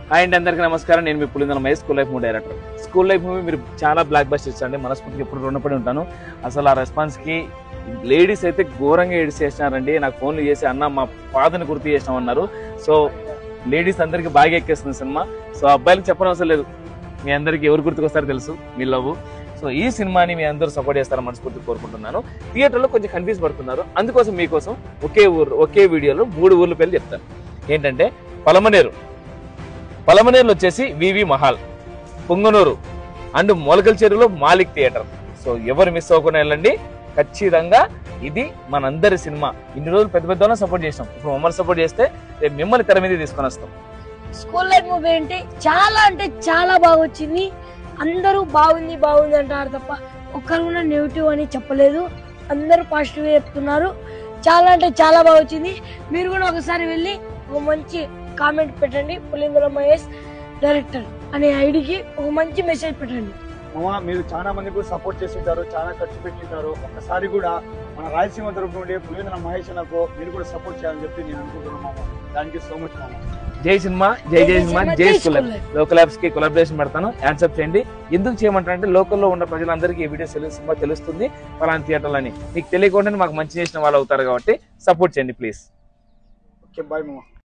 Hi అండి, అందరికీ నమస్కారం. నేను మీ Pulindala Mahesh, school life movie director. School life movie మీరు చాలా బ్లాక్ బస్టర్ ఇచ్చండి, మనస్ఫూర్తిగా ఎప్పుడు రుణపడి ఉంటాను. అసలు ఆ రెస్పాన్స్కి లేడీస్ అయితే ఘోరంగా ఏడిసి చేసినారండి. నాకు ఫోన్లు చేసి అన్న మా ఫాదర్ని గుర్తు చేసినామన్నారు. సో లేడీస్ అందరికీ బాగా ఎక్కేస్తుంది సినిమా. సో అబ్బాయిలకు చెప్పడం అవసరం లేదు, మీ అందరికీ ఎవరు గుర్తుకొస్తారో తెలుసు, మీ లవ్. సో ఈ సినిమాని మీ అందరూ సపోర్ట్ చేస్తారని మనస్ఫూర్తి కోరుకుంటున్నాను. థియేటర్లో కొంచెం కన్ఫ్యూజ్ పడుతున్నారు, అందుకోసం మీకోసం ఒకే వీడియోలో 3 ఊర్ల పేర్లు చెప్తాను. ఏంటంటే పలమనేరులో వచ్చేసి వివి మహాల్, పుంగనూరు అండ్ మొలకల్ చెరువులో మాలిక్ థియేటర్. సో ఎవరు మిస్ అవ్వకుండా వెళ్ళండి. ఖచ్చితంగా ఇది మనందరి సినిమా. ఇన్ని రోజులు పెద్ద పెద్ద సపోర్ట్ చేసినాం, ఇప్పుడు మమ్మల్ని సపోర్ట్ చేస్తే రేపు మిమ్మల్ని తెర మీద తీసుకొని వస్తాం. స్కూల్ లైఫ్ మూవీ అంటే చాలా బాగా వచ్చింది. అందరూ బాగుంది అంటారు తప్ప ఒక్కరు కూడా నెగిటివ్ అని చెప్పలేదు. అందరూ పాజిటివ్ చెప్తున్నారు. చాలా బాగా వచ్చింది. మీరు కూడా ఒకసారి వెళ్ళి ఒక మంచి కామెంట్ పెట్టండి. పులిందల మహేష్ డైరెక్టర్ అనే ఐడికి ఒక మంచి మెసేజ్ పెట్టండి. మీరు చాలా మంది కూడా సపోర్ట్ చేస్తుంటారు, చాలా ఖర్చు పెట్టింటారు. ఒక్కసారి కూడా మన రాయలసీమ తరఫు నుండి పులిందల మహేష్ అన్నకు మీరు కూడా సపోర్ట్ చేయాలని చెప్పి నేను అనుకుంటున్నాను. థ్యాంక్ యూ సో మచ్ మామ. జై సినిమా, జై సినిమా, జై స్కూల్ లైఫ్. లోకల్ యాప్స్ కి కొలాబరేషన్ పెడతాను, యాన్సప్ చేయండి. ఎందుకు చేయమంటారంటే లోకల్లో ఉన్న ప్రజలందరికీ ఈ వీడియో సినిమా తెలుస్తుంది, ఫలానా థియేటర్లు అని. మీకు తెలియకుండానే మాకు మంచి చేసిన వాళ్ళు అవుతారు కాబట్టి సపోర్ట్ చేయండి ప్లీజ్. ఓకే, బాయ్ మామ.